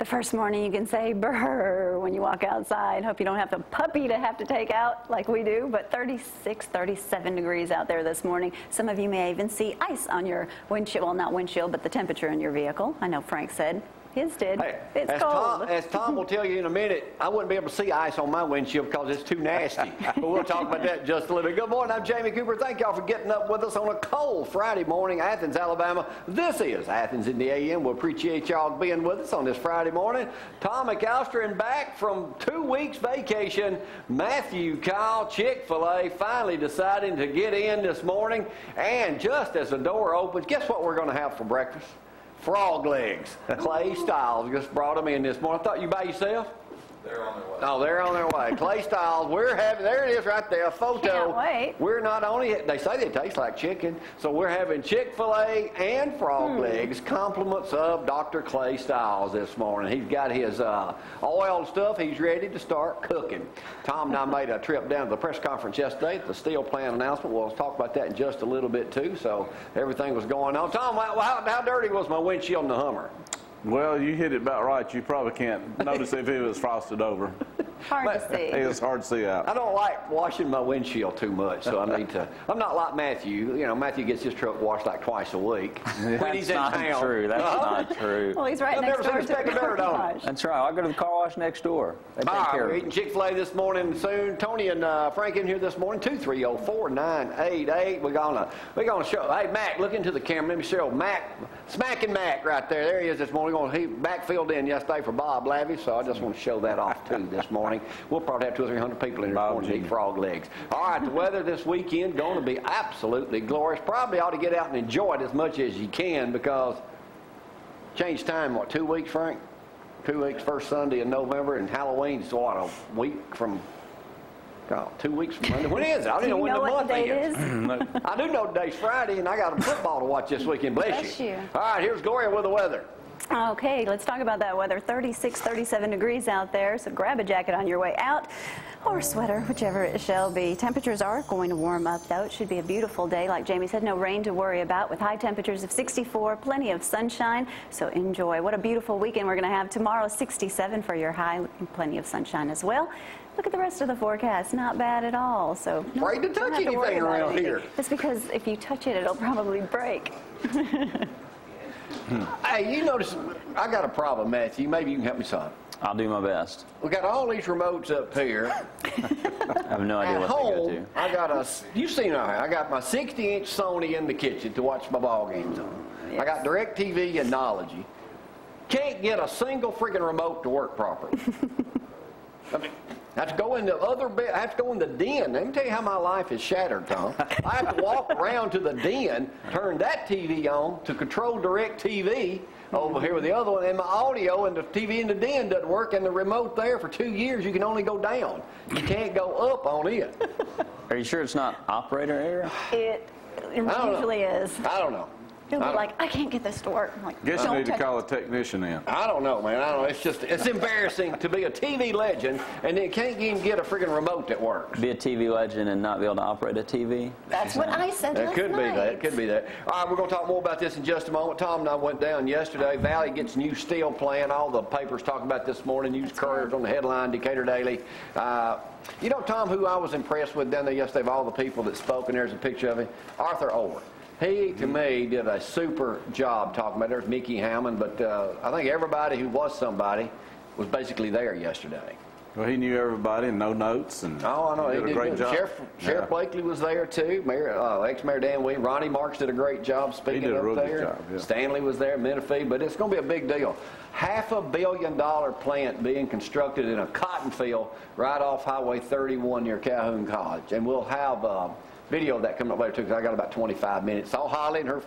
The first morning you can say brr when you walk outside. Hope you don't have the puppy to have to take out like we do, but 36, 37 degrees out there this morning. Some of you may even see ice on your windshield, well, not windshield, but the temperature in your vehicle. I know Frank said his did. Hey, it's cold. As Tom will tell you in a minute, I wouldn't be able to see ice on my windshield because it's too nasty. But we'll talk about that in just a little bit. Good morning, I'm Jamie Cooper. Thank y'all for getting up with us on a cold Friday morning, Athens, Alabama. This is Athens in the AM. We appreciate y'all being with us on this Friday morning. Tom McAlister and back from 2 weeks vacation. Mathew, Kyle, Chick-fil-A finally deciding to get in this morning. And just as the door opens, guess what we're going to have for breakfast? Frog legs. Clay Styles just brought them in this morning. I thought you by yourself? They're on their way. Oh, they're on their way. Clay Styles, we're having, there it is right there, a photo. Can't wait. We're not only, they say they taste like chicken, so we're having Chick-fil-A and frog legs, compliments of Dr. Clay Styles this morning. He's got his oil stuff. He's ready to start cooking. Tom and I made a trip down to the press conference yesterday at the steel plant announcement. We'll talk about that in just a little bit, too, so everything was going on. Tom, how dirty was my windshield in the Hummer? Well, you hit it about right. You probably can't notice if it was frosted over. Hard to see. It was hard to see out. I don't like washing my windshield too much, so I need to. I'm not like Mathew. You know, Mathew gets his truck washed like twice a week when he's in town. That's not true. That's not true. Well, he's right next door to the car wash. That's right. I'll go to the car wash next door. They take care We're of eating it. Chick-fil-A this morning soon. Tony and Frank in here this morning. 230-4988. We're gonna show. Hey, Mac, look into the camera. Let me show Mac, smacking Mac right there. There he is this morning. He back filled in yesterday for Bob Lavy, so I just want to show that off too this morning. We'll probably have 200 or 300 people in here this morning to eat frog legs. All right, the weather this weekend going to be absolutely glorious. Probably ought to get out and enjoy it as much as you can because change time, what, 2 weeks, Frank? 2 weeks, first Sunday in November, and Halloween's what, a week from, God, 2 weeks from Monday. When is it? I don't even know when the month is. I do know today's Friday, and I got a football to watch this weekend. Bless you. All right, here's Gloria with the weather. Okay, let's talk about that weather. 36, 37 degrees out there, so grab a jacket on your way out or a sweater, whichever it shall be. Temperatures are going to warm up, though. It should be a beautiful day. Like Jamie said, no rain to worry about with high temperatures of 64, plenty of sunshine, so enjoy. What a beautiful weekend we're going to have tomorrow, 67 for your high, and plenty of sunshine as well. Look at the rest of the forecast. Not bad at all. So Afraid to touch anything around here. It's because if you touch it, it'll probably break. Hey, you notice, I got a problem, Matthew. Maybe you can help me solve it. I'll do my best. We got all these remotes up here. I have no idea At what home, they go to. I got you've seen I got my 60-inch Sony in the kitchen to watch my ball games on. Yes. I got DirecTV and Nology. Can't get a single friggin' remote to work properly. I mean, I have to go in the other bed. I have to go in the den. Let me tell you how my life is shattered, Tom. I have to walk around to the den, turn that TV on to control DirecTV over here with the other one, and my audio and the TV in the den doesn't work, and the remote there for 2 years, you can only go down. You can't go up on it. Are you sure it's not operator error? It usually is. I don't know. He'll be like, I can't get this to work. I'm like, Guess you don't need to touch call it. a technician in. I don't know, man. I don't know. It's embarrassing to be a TV legend and then can't even get a friggin' remote that works. Be a TV legend and not be able to operate a TV? That's what I said That last could be night. that. Could be that. All right, we're going to talk more about this in just a moment. Tom and I went down yesterday. Valley gets new steel plant. All the papers talking about this morning. News Couriers on the headline, Decatur Daily. You know, Tom, who I was impressed with down there yesterday of all the people that spoke, and there's a picture of him, Arthur Orr. He, to me, did a super job talking about it. There's Mickey Hammond, but I think everybody who was somebody was basically there yesterday. Well, he knew everybody and no notes. And oh, I know. He did a great job. Sheriff Blakely was there, too. Ex-Mayor Dan Williams. Ronnie Marks did a great job speaking he did a up real there. good job, yeah. Stanley was there, Menifee, but it's going to be a big deal. $500 million plant being constructed in a cotton field right off Highway 31 near Calhoun College. And we'll have video of that coming up later, too, because I got about 25 minutes. Saw Holly in her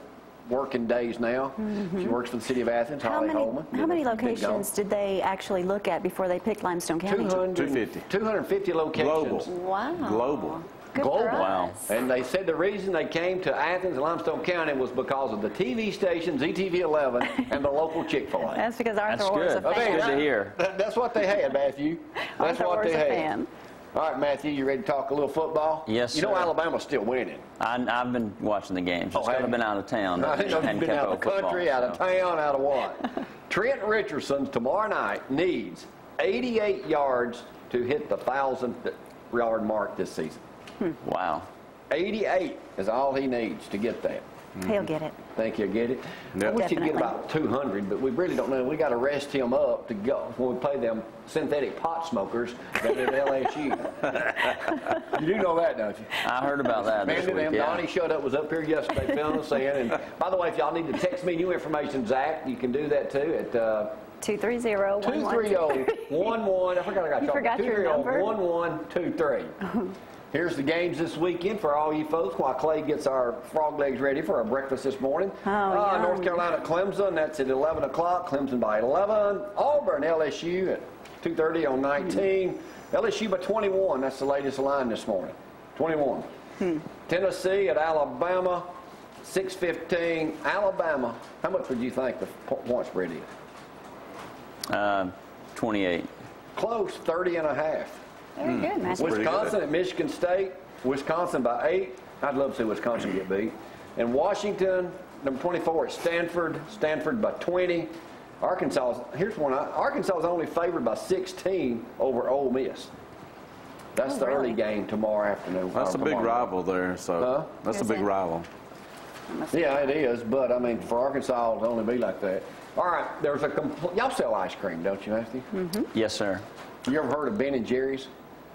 working days now. She works for the city of Athens, Holly Holman. How many locations did they actually look at before they picked Limestone County? 250. 250 locations. Global. Wow. Global. Good Global. for Wow. us. And they said the reason they came to Athens and Limestone County was because of the TV station, ZTV 11, and the local Chick-fil-A. That's because Arthur That's Orr's a good. fan. That's good to hear. That's what they had, Matthew. That's Arthur what Orr's they a had. fan. All right, Matthew, you ready to talk a little football? Yes, You know sir. Alabama's still winning. I've been watching the games. Just have I've you? been out of town. I think you've been out of the country, out of town, out of what? Trent Richardson tomorrow night needs 88 yards to hit the 1,000-yard mark this season. Wow. 88 is all he needs to get that. He'll get it. Think he'll get it? Yep. I wish he'd get Definitely. about 200, but we really don't know. We got to rest him up to go when we play them synthetic pot smokers that at LSU. You do know that, don't you? I heard about that this week, yeah. Donnie showed up, was up here yesterday filling us in. And by the way, if y'all need to text me new information, Zach, you can do that too at 230-1123. I forgot I got You forgot your number? 230-1123. Here's the games this weekend for all you folks while Clay gets our frog legs ready for our breakfast this morning. Oh, North yum. Carolina, Clemson, that's at 11 o'clock. Clemson by 11. Auburn, LSU at 2:30 on 19. LSU by 21. That's the latest line this morning. 21. Tennessee at Alabama, 6:15. Alabama, how much would you think the point spread is? 28. Close, 30.5. Very good, Matthew. Wisconsin at Michigan State. Wisconsin by 8. I'd love to see Wisconsin get beat. And Washington, number 24 at Stanford. Stanford by 20. Arkansas, here's one. Arkansas is only favored by 16 over Ole Miss. That's the early game tomorrow afternoon. That's a big rival there, so that's a big rival. Yeah, it is, but I mean, for Arkansas to only be like that. All right, there's a y'all sell ice cream, don't you, Matthew? Yes, sir. You ever heard of Ben and Jerry's?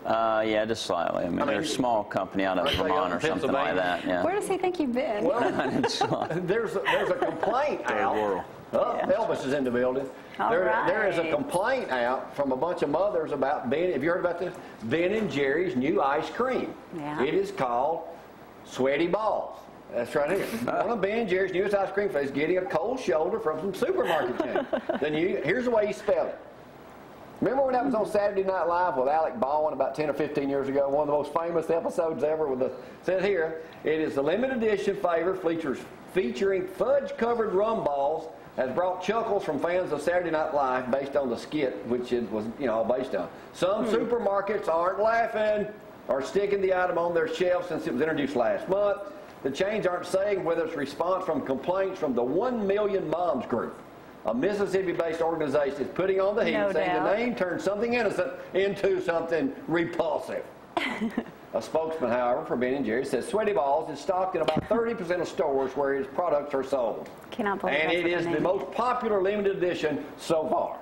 Yeah, just slightly. I mean, they're a small company out of Aren't they Vermont out or in something like that. Yeah. Where does he think you've been? Well, It's like- there's a complaint out. world. Elvis is in the building. All There is a right. complaint out from a bunch of mothers about Ben. Have you heard about this? Ben and Jerry's new ice cream. Yeah. It is called Sweaty Balls. That's right here. One of Ben and Jerry's newest ice cream flavors getting a cold shoulder from some supermarket chain. Here's the way you spell it. Remember when that was on Saturday Night Live with Alec Baldwin about 10 or 15 years ago? One of the most famous episodes ever. Said here, it is the limited edition flavor featuring fudge-covered rum balls. Has brought chuckles from fans of Saturday Night Live based on the skit, which it was all based on. Some supermarkets aren't laughing or sticking the item on their shelves since it was introduced last month. The chains aren't saying whether it's response from complaints from the 1 Million Moms Group. A Mississippi-based organization is putting on the heat, No saying doubt. the name turned something innocent into something repulsive. A spokesman, however, for Ben & Jerry's says Sweaty Balls is stocked in about 30% of stores where its products are sold. Cannot believe And that's it what is the the name most popular limited edition so far.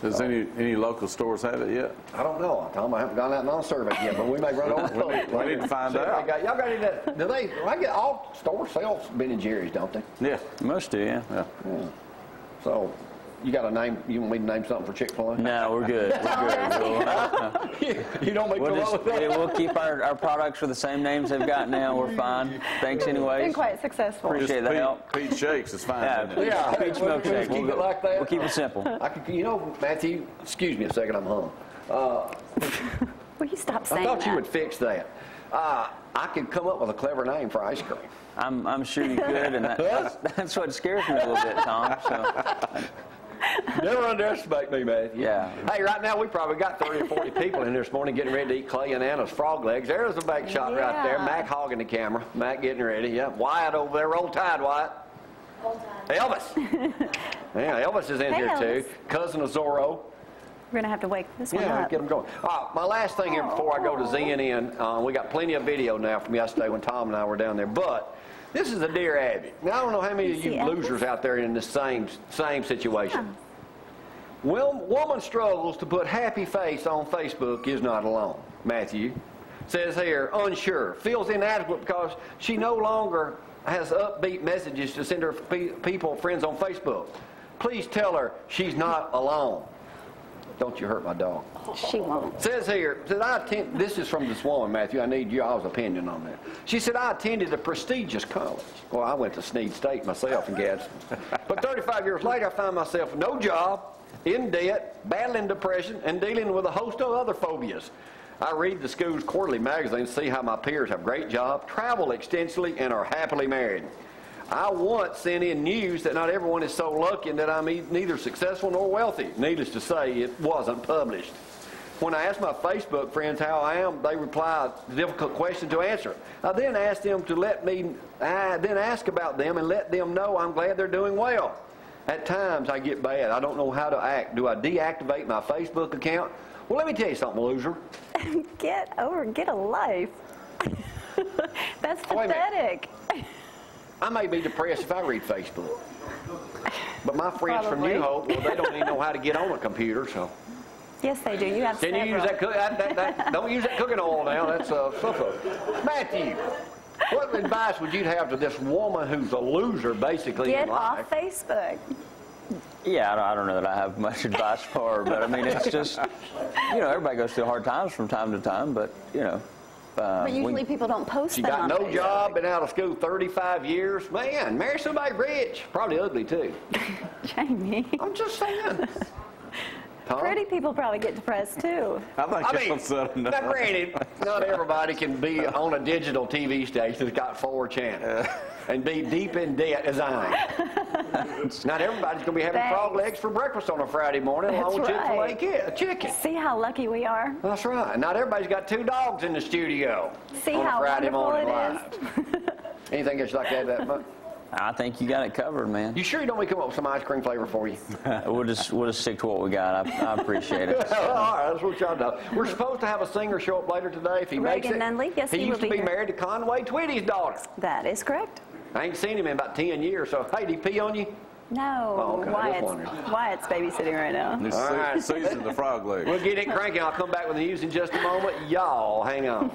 Does any local stores have it yet? I don't know, Tom. I haven't gone out and on survey yet, but we may run over to it. We need to find out. Y'all got any of that? Do they? I get all stores sell Ben & Jerry's, don't they? Yeah. Most do, yeah. Yeah. So, you got a name? You want me to name something for Chick-fil-A? No, we're good. We're good. You don't make We'll keep our products with the same names they've got now. We're fine. Thanks anyways. Been quite successful. Appreciate the help. Pete Shakes is fine. Yeah, isn't it? Yeah. peach milkshake. Keep it like that. We'll keep it simple. Matthew, excuse me a second, I'm home. Will you stop I saying thought that? you would fix that. I could come up with a clever name for ice cream. I'm sure you could, and that's what scares me a little bit, Tom. So, Never underestimate me, Matthew. Yeah. Hey, right now we probably got 30 or 40 people in here this morning getting ready to eat Clay and Anna's frog legs. There's a bake shot right there. Yeah. Mac hogging the camera. Mac getting ready. Yeah. Wyatt over there. Roll Tide, Wyatt. Roll Tide. Elvis. Yeah, Elvis is in Hey, here too. Elvis. Cousin of Zorro. We're going to have to wake this one Yeah, up. get them going. My last thing here before I go to ZNN, we got plenty of video now from yesterday when Tom and I were down there, but this is a Dear Abby. Now, I don't know how many of See you Elvis? losers out there in the same situation. Woman struggles to put happy face on Facebook, is not alone. Matthew says here, unsure, feels inadequate because she no longer has upbeat messages to send her friends on Facebook. Please tell her she's not alone. Don't you hurt my dog. She won't. Says here, this is from this woman, Matthew. I need y'all's opinion on that. She said, I attended a prestigious college. Well, I went to Sneed State myself in Gadsden. But 35 years later, I found myself with no job, in debt, battling depression, and dealing with a host of other phobias. I read the school's quarterly magazine to see how my peers have great jobs, travel extensively, and are happily married. I once sent in news that not everyone is so lucky and that I'm neither successful nor wealthy. Needless to say, it wasn't published. When I asked my Facebook friends how I am, they replied, difficult question to answer. I then asked them to ask about them and let them know I'm glad they're doing well. At times I get bad. I don't know how to act. Do I deactivate my Facebook account? Well, let me tell you something, loser. Get a life. That's pathetic. I may be depressed if I read Facebook. But my friends from New Hope, well, they don't even know how to get on a computer, so. Yes, they do. You have Can you use that? Don't use that cooking oil now. That's Matthew, what advice would you have to this woman who's a loser, basically, Get in life? off Facebook. Yeah, I don't know that I have much advice for her, but I mean, it's just, you know, everybody goes through hard times from time to time, but, you know. But usually people don't post She that got on no Facebook. job, been out of school 35 years. Man, marry somebody rich. Probably ugly, too. Jamie. I'm just saying. Tom? Pretty people probably get depressed, too. I think y'all said enough. Now, granted, not everybody can be on a digital TV station that's got 4 channels and be deep in debt as I am. Not everybody's going to be having frog legs for breakfast on a Friday morning along with Chick-fil-A chicken. See how lucky we are? That's right. Not everybody's got 2 dogs in the studio See on how a Friday wonderful morning it live. Anything else like that much? I think you got it covered, man. You sure you don't want me to come up with some ice cream flavor for you? We'll just stick to what we got. I appreciate it. All right, that's what y'all know. We're supposed to have a singer show up later today if he makes it. Reagan Nunley, yes, he he will used to be be here. married to Conway Twitty's daughter. That is correct. I ain't seen him in about 10 years, so hey, did he pee on you? No, Oh, okay, just wondering. Wyatt's babysitting right now. This All right. season the frog legs. We'll get it cranking. I'll come back with the news in just a moment. Y'all hang on.